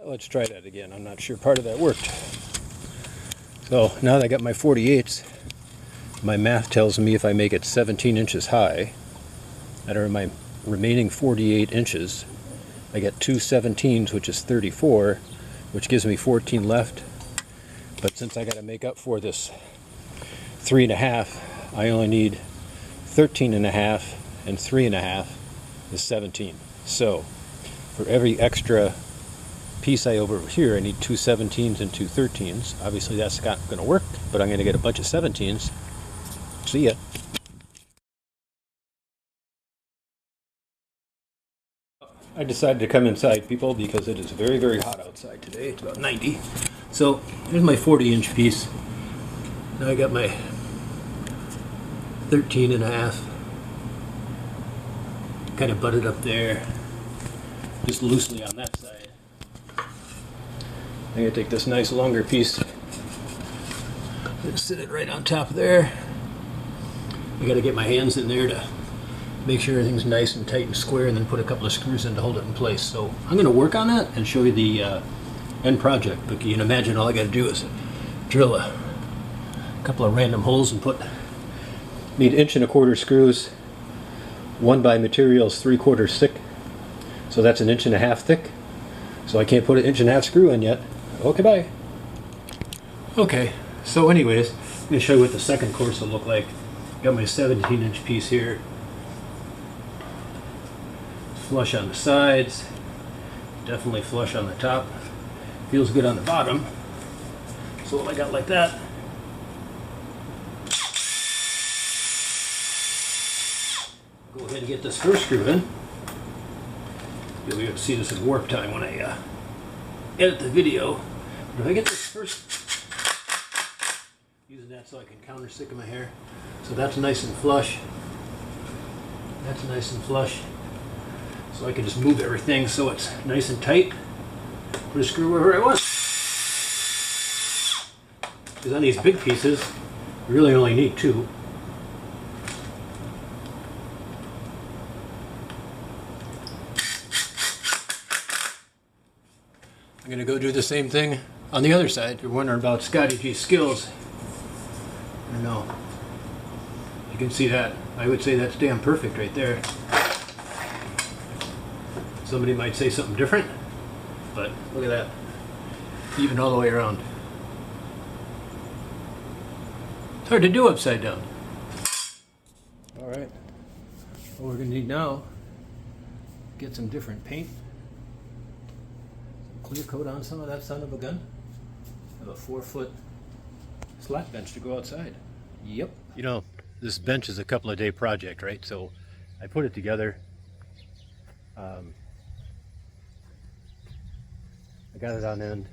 Let's try that again. I'm not sure part of that worked. So now that I got my 48s, my math tells me if I make it 17 inches high, out of my remaining 48 inches, I get 2 17s, which is 34, which gives me 14 left. But since I got to make up for this 3.5, I only need 13.5, and 3.5 is 17. So for every extra piece I over here, I need 2 17s and 2 13s. Obviously that's not going to work, but I'm going to get a bunch of 17s. See ya. I decided to come inside, people, because it is very, very hot outside today. It's about 90. So here's my 40-inch piece. Now I got my 13.5 kind of butted up there, just loosely on that side. I'm going to take this nice longer piece and sit it right on top there. I got to get my hands in there to make sure everything's nice and tight and square, and then put a couple of screws in to hold it in place. So I'm going to work on that and show you the end project. But you can imagine all I got to do is drill a couple of random holes and need 1.25 inch screws, 1 by materials 3/4 thick. So that's 1.5 inch thick. So I can't put an 1.5 inch screw in yet. Okay, bye. Okay, so anyways, I'm going to show you what the second course will look like. Got my 17-inch piece here. Flush on the sides. Definitely flush on the top. Feels good on the bottom. So what I got like that. Go ahead and get this first screw in. You'll be able to see this in warp time when I edit the video. But if I get this first, using that so I can counter sicken my hair. So that's nice and flush. That's nice and flush. So I can just move everything so it's nice and tight. Put a screw wherever I want. Because on these big pieces, you really only need 2. I'm going to go do the same thing on the other side. You're wondering about Scotty G's skills. I know. You can see that. I would say that's damn perfect right there. Somebody might say something different, but look at that. Even all the way around. It's hard to do upside down. Alright. What we're going to need now, get some different paint. Clear coat on some of that son of a gun. Have a 4-foot slat bench to go outside. Yep. You know, this bench is a couple of day project, right? So I put it together. I got it on end.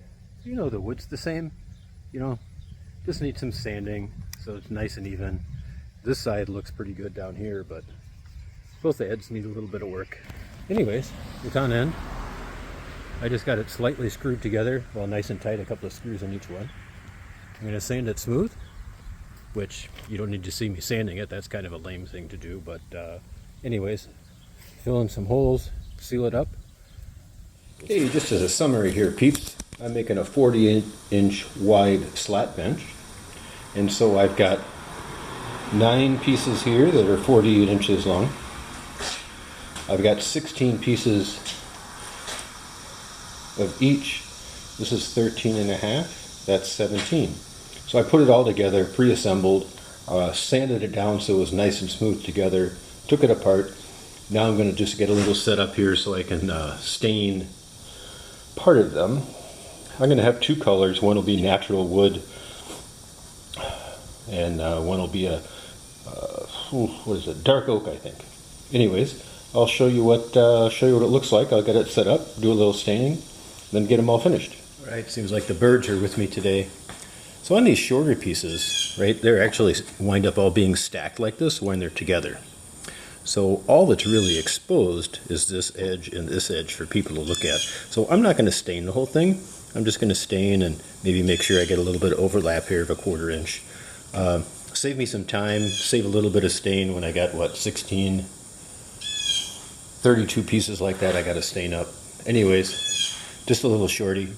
You know, the wood's the same. You know, just need some sanding so it's nice and even. This side looks pretty good down here, but both the edges need a little bit of work. Anyways, it's on end. I just got it slightly screwed together, well, nice and tight, a couple of screws on each one. I'm going to sand it smooth, which you don't need to see me sanding it. That's kind of a lame thing to do, but anyways, fill in some holes, seal it up. Okay, just as a summary here, peeps, I'm making a 40-inch wide slat bench, and so I've got 9 pieces here that are 48 inches long. I've got 16 pieces of each. This is 13.5, that's 17. So I put it all together, pre-assembled, sanded it down so it was nice and smooth together, took it apart. Now I'm going to just get a little set up here so I can stain part of them. I'm going to have 2 colors. One will be natural wood, and one will be a what is it, dark oak, I think. Anyways, I'll show you what it looks like. I'll get it set up, do a little staining, then get them all finished. All right, seems like the birds are with me today. So on these shorter pieces, right, they're actually wind up all being stacked like this when they're together. So all that's really exposed is this edge and this edge for people to look at. So I'm not going to stain the whole thing. I'm just going to stain and maybe make sure I get a little bit of overlap here of a 1/4 inch. Save me some time, save a little bit of stain when I got, what, 32 pieces like that I got to stain up. Anyways, Just a little shorty.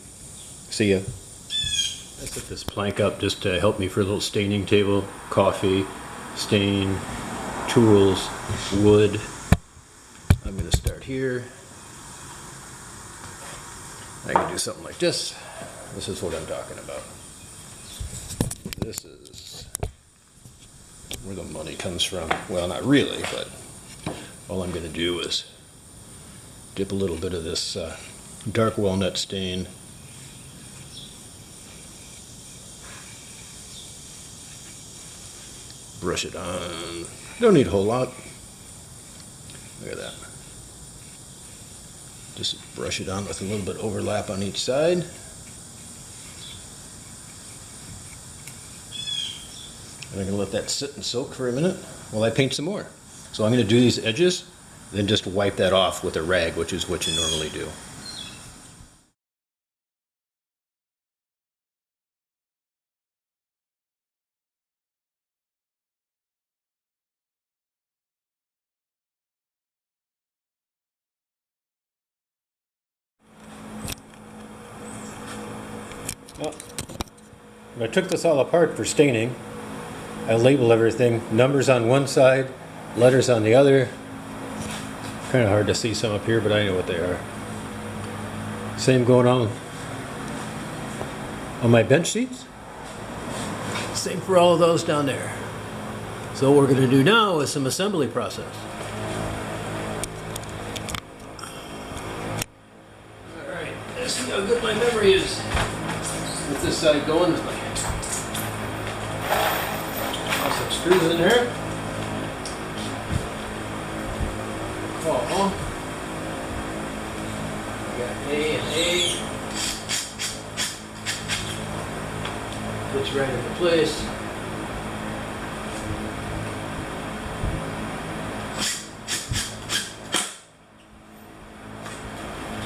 See ya. I set this plank up just to help me for a little staining table, coffee, stain, tools, wood. I'm going to start here. I can do something like this. This is what I'm talking about. This is where the money comes from. Well, not really, but all I'm going to do is dip a little bit of this dark walnut stain. Brush it on. Don't need a whole lot. Look at that. Just brush it on with a little bit of overlap on each side. And I'm going to let that sit and soak for a minute while I paint some more. So I'm going to do these edges, then just wipe that off with a rag, which is what you normally do. Well, when I took this all apart for staining, I label everything, numbers on one side, letters on the other. Kind of hard to see some up here, but I know what they are. Same going on my bench seats. Same for all of those down there. So what we're going to do now is some assembly process. Alright, let's see how good my memory is. With this side going with my some screws in there. Oh, we got A and A. Fits right into place.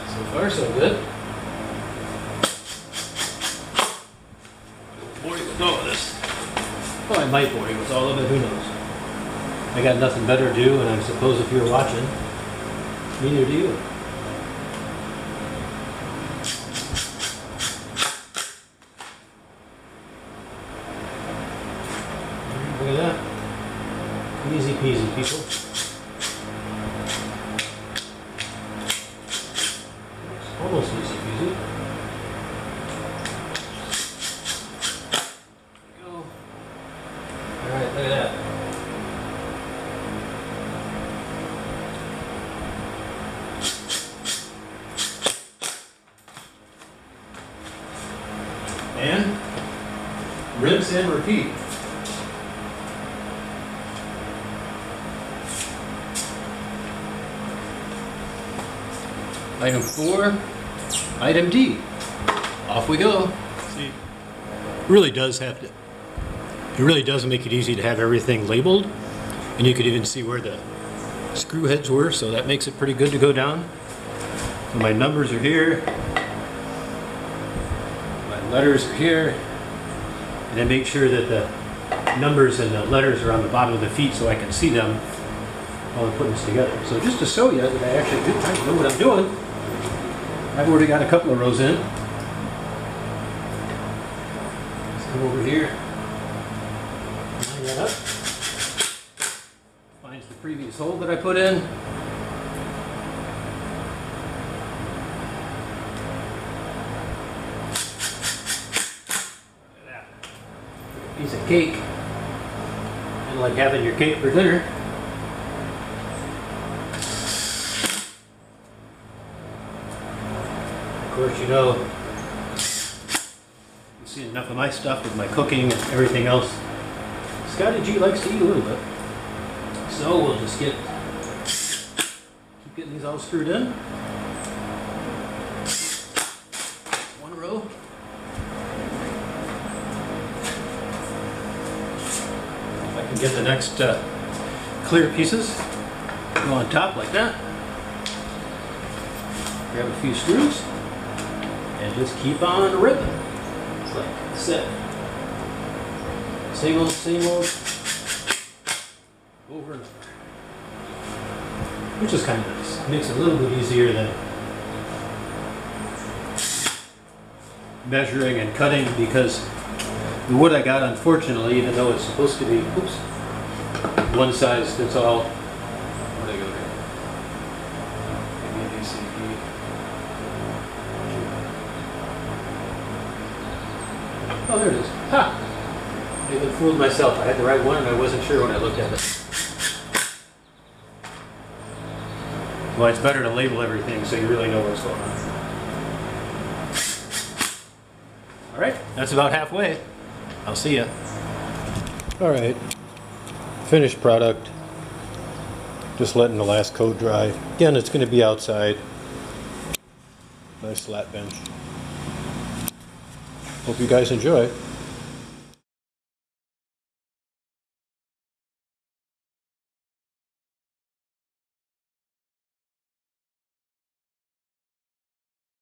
So far, so good. Bore you with all of this. Well, I might bore you with all of it, who knows. I got nothing better to do, and I suppose if you're watching, neither do you. Look at that. Easy peasy, people. Almost easy peasy. Alright, look at that. And rinse and repeat. Item 4, item D. Off we go. See, it really does make it easy to have everything labeled, and you could even see where the screw heads were, so that makes it pretty good to go down. So my numbers are here, my letters are here, and then make sure that the numbers and the letters are on the bottom of the feet so I can see them while I'm putting this together. So just to show you that I actually do kind of know what I'm doing, I've already got a couple of rows in. Let's come over here, line that up. Finds the previous hole that I put in. Look at that. Piece of cake. And like having your cake for dinner. Of course, you know, you've seen enough of my stuff with my cooking and everything else. Scotty G likes to eat a little bit. So we'll just keep getting these all screwed in. One row. If I can get the next clear pieces, go on top like that. Grab a few screws and just keep on ripping. It's like I said, same old, over and over. Which is kind of nice. Makes it a little bit easier than measuring and cutting because the wood I got, unfortunately, even though it's supposed to be, oops, one size fits all. Where'd I go here? ABCD. Oh, there it is. Ha! I even fooled myself. I had the right one and I wasn't sure when I looked at it. Well, it's better to label everything so you really know what's going on. All right, that's about halfway. I'll see ya. All right, finished product. Just letting the last coat dry. Again, it's going to be outside. Nice slat bench. Hope you guys enjoy.